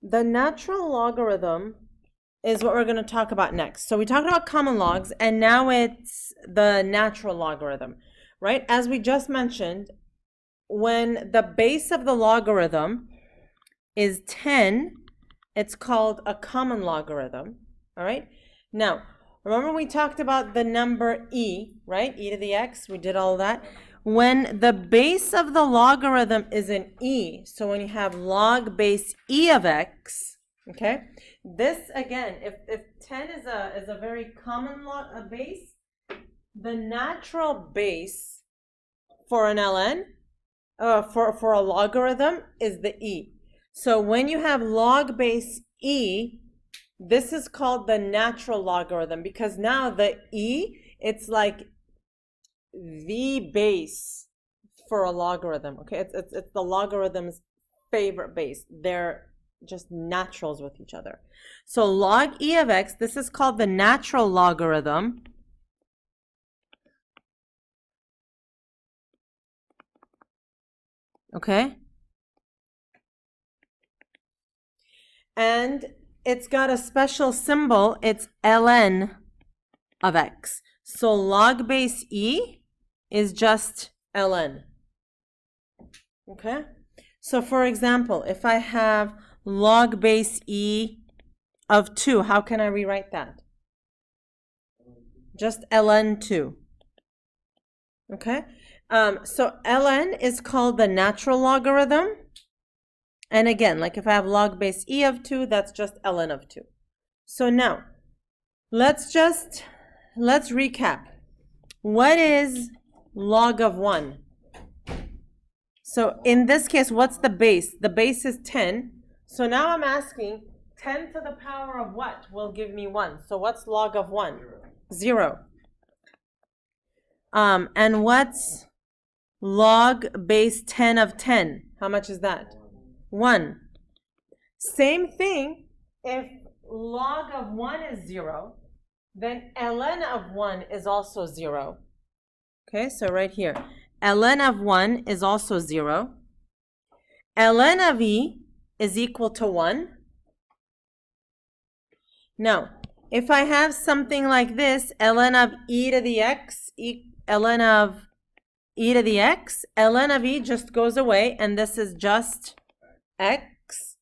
the natural logarithm is what we're going to talk about next. So we talked about common logs, and now it's the natural logarithm, right? As we just mentioned, when the base of the logarithm is 10, it's called a common logarithm, all right? Now, remember we talked about the number e, right? E to the x, we did all that. When the base of the logarithm is an e, so when you have log base e of x, okay? This, again, if 10 is a very common base, the natural base for an ln, for a logarithm is the e. So when you have log base e, this is called the natural logarithm, because now the e, it's like the base for a logarithm, okay? It's the logarithm's favorite base. They're just naturals with each other. So log e of x, this is called the natural logarithm. Okay? And it's got a special symbol. It's ln of x. So log base e is just ln. Okay? So for example, if I have log base e of 2, how can I rewrite that? Just ln 2. Okay? So ln is called the natural logarithm. And again, like if I have log base e of 2, that's just ln of 2. So now, let's recap. What is log of 1? So in this case, what's the base? The base is 10. So now I'm asking, 10 to the power of what will give me 1? So what's log of 1? 0. And what's log base 10 of 10? How much is that? 1. Same thing, if log of 1 is 0, then ln of 1 is also 0. Okay, so right here, ln of 1 is also 0. ln of e is equal to 1. Now, if I have something like this, ln of e to the x, ln of e to the x, ln of e just goes away, and this is just x.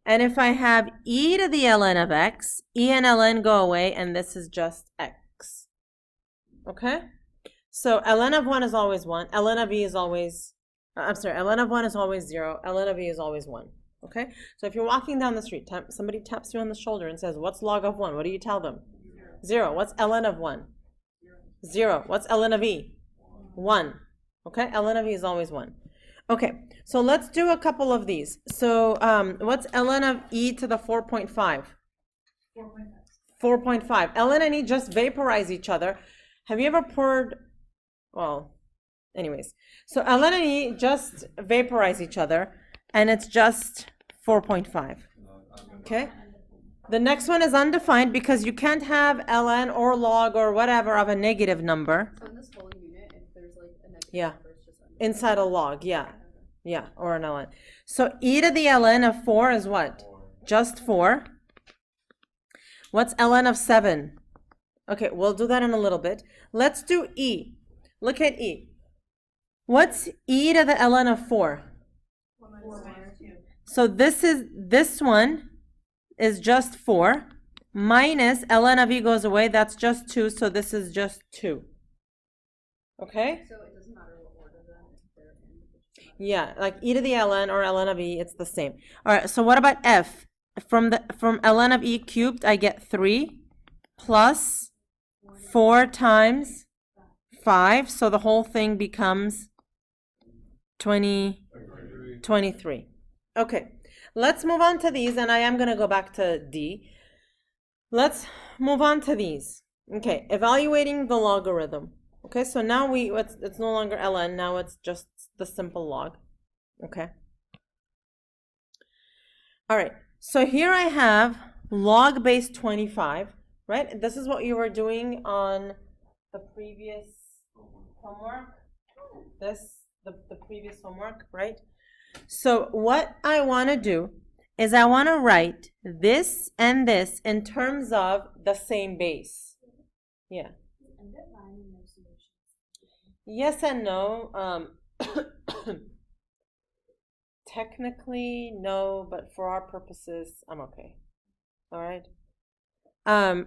And if I have e to the ln of x, e and ln go away, and this is just x. Okay? So ln of 1 is always 1. ln of e is always, ln of 1 is always 0. ln of e is always 1. Okay? So if you're walking down the street, somebody taps you on the shoulder and says, what's log of 1? What do you tell them? 0. What's ln of 1? 0. What's ln of e? 1. Okay? ln of e is always 1. Okay, so let's do a couple of these. So what's ln of e to the 4.5? 4.5. ln and e just vaporize each other. Have you ever poured, well, anyways. So ln and e just vaporize each other, and it's just 4.5. Okay? The next one is undefined because you can't have ln or log or whatever of a negative number. So in this whole unit, if there's like a negative Yeah. number, it's just Inside a log, yeah. Yeah, or an ln. So e to the ln of 4 is what? Just 4. What's ln of 7? Okay, we'll do that in a little bit. Let's do e. Look at e. What's e to the ln of 4? So this one is just 4. Minus ln of e goes away. That's just 2. So this is just 2. Okay? So it doesn't matter what order then if they're in. Yeah, like e to the ln or ln of e, it's the same. All right, so what about f? From ln of e cubed, I get 3 plus 4 times 5. So the whole thing becomes 23. Okay, let's move on to these, and I am going to go back to D. Let's move on to these. Okay, evaluating the logarithm. Okay, so now it's no longer ln, now it's just the simple log. Okay. All right, so here I have log base 25, right? This is what you were doing on the previous homework. The previous homework, right? So what I want to do is I want to write this and this in terms of the same base. Yeah. Yes and no. Technically, no, but for our purposes, I'm okay. All right.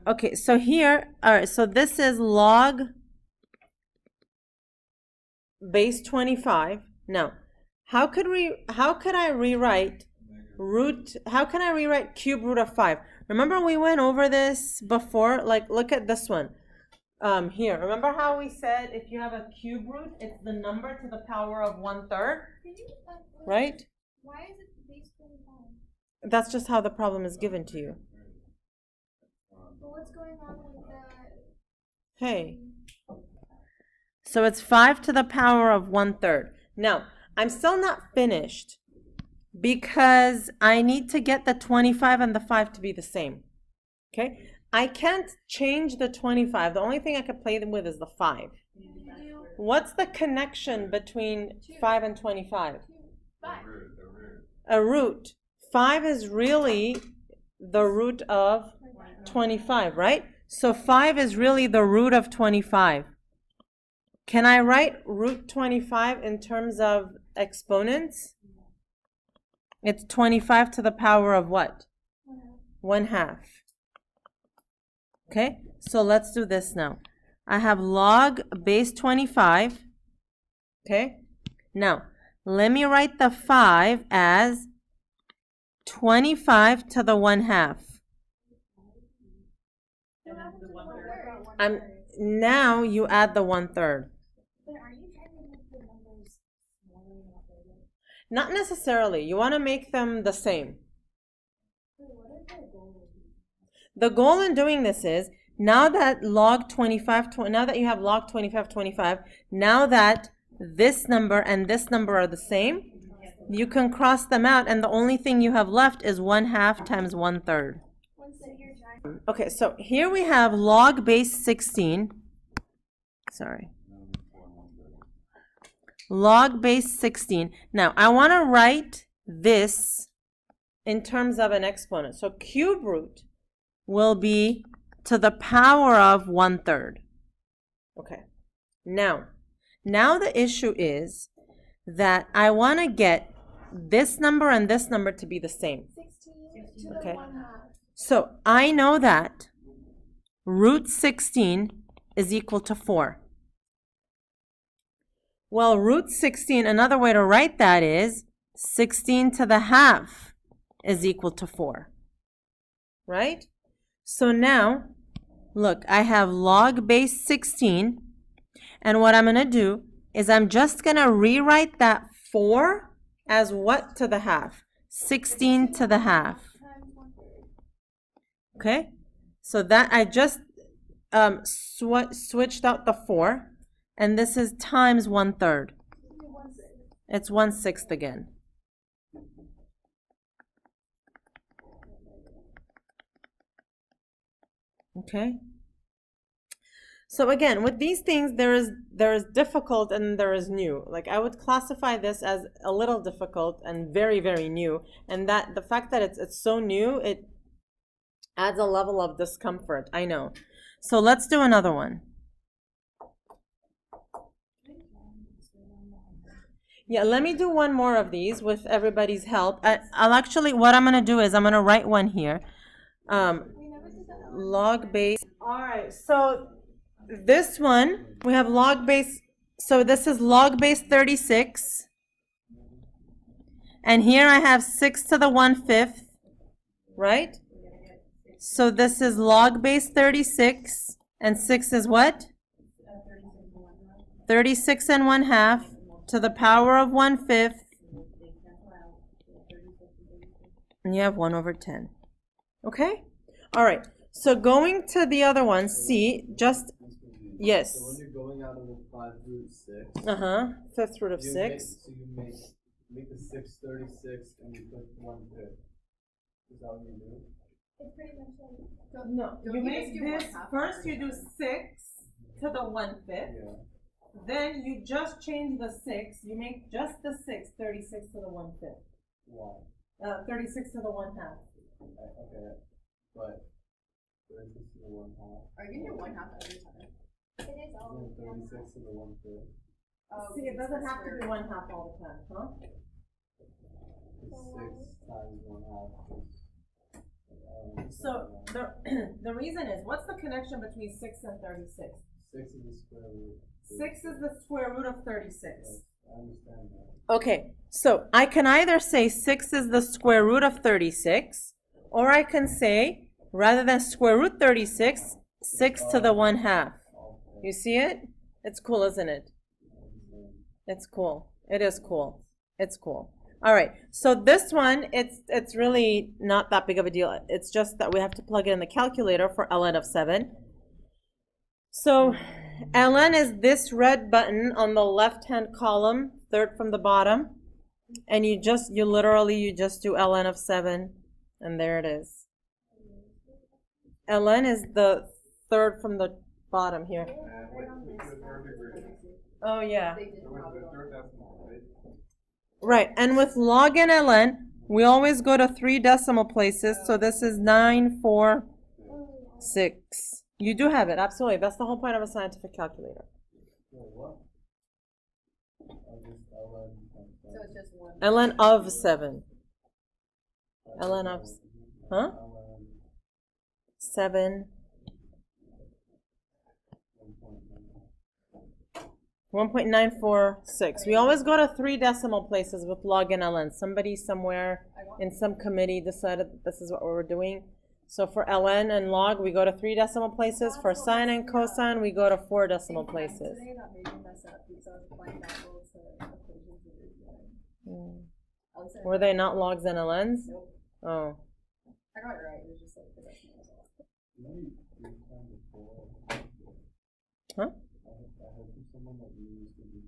Okay, so here, all right, so this is log base 25. Now, how could I rewrite cube root of 5? Remember we went over this before? Like, look at this one. Here, remember how we said if you have a cube root, it's the number to the power of 1/3, right? Why is it base 25? That's just how the problem is given to you. But what's going on with the... Hey. So it's 5 to the power of 1/3. Now, I'm still not finished because I need to get the 25 and the 5 to be the same. Okay? I can't change the 25. The only thing I could play them with is the 5. What's the connection between 5 and 25? 5. A root. 5 is really the root of 25, right? So 5 is really the root of 25. Can I write root 25 in terms of exponents? It's 25 to the power of what? 1/2. Okay, so let's do this now. I have log base 25. Okay, now let me write the 5 as 25 to the 1/2. Now you add the 1/3. Not necessarily. You want to make them the same. The goal in doing this is now that now that you have log 25, 25, now that this number and this number are the same, you can cross them out, and the only thing you have left is 1/2 times 1/3. Okay, so here we have log base 16. Sorry. Log base 16. Now, I want to write this in terms of an exponent. So cube root will be to the power of 1/3. Okay. Now the issue is that I want to get this number and this number to be the same. 16 to Okay. the 1/2. So I know that root 16 is equal to 4. Well, root 16, another way to write that is 16 to the 1/2 is equal to 4. Right? So now, look, I have log base 16, and what I'm going to do is I'm just going to rewrite that 4 as what to the 1/2? 16 to the 1/2. Okay? So that I just switched out the 4, and this is times 1/3. It's 1/6 again. Okay? So again, with these things, there is difficult and there is new. Like I would classify this as a little difficult and very, very new. And that the fact that it's so new, it adds a level of discomfort. I know. So let's do another one. Yeah, let me do one more of these with everybody's help. I'll actually, what I'm going to do is I'm going to write one here. Log base. All right, so this one, we have log base. So this is log base 36. And here I have 6 to the 1/5, right? So this is log base 36. And 6 is what? 36 and 1/2 to the power of 1/5. And you have 1/10. Okay? All right. So going to the other one, C, just, yes. So when you're going out of the 5 root 6. 5th root of 6. So you make the 6 36 and you put 1/5. Is that what you do? It's pretty much like... No, you make this, first you do 6 to the 1/5. Yeah. Then you just change the 6. You make just the 6, 36 to the 1/5. Why? 36 to the 1/2. Okay, but 36 to the 1/2. Are you gonna do 1/2 every time? It is all. Isn't it 36 to the 1/5? Oh, See, it doesn't have to be 1/2 all the time, huh? It's 6 times 1/2 is. So the reason is, what's the connection between 6 and 36? 6 is the square root. 6 is the square root of 36. I understand that. Okay, so I can either say 6 is the square root of 36, or I can say, rather than square root 36, 6 to the 1/2. You see it? It's cool, isn't it? It's cool. It is cool. It's cool. All right, so this one, it's really not that big of a deal. It's just that we have to plug it in the calculator for ln of 7. So ln is this red button on the left-hand column, third from the bottom, and you literally just do ln of 7, and there it is. ln is the third from the bottom here. Oh yeah. Right, and with log and ln, we always go to 3 decimal places, so this is 946. You do have it, absolutely. That's the whole point of a scientific calculator. What? So it's just one. ln of 7. ln of, huh? 7. 1.946. We always go to 3 decimal places with log and ln. Somebody somewhere in some committee decided that this is what we were doing. So for ln and log, we go to 3 decimal places. For sine and cosine, we go to 4 decimal places. Today that made me mess up because I was applying that rule to equations that we were doing. At least I- Were they not logs and lns? Nope. Oh. I got it right. It was just like the rest of it was off. Maybe 3 times before. Huh? I heard from someone that you used to be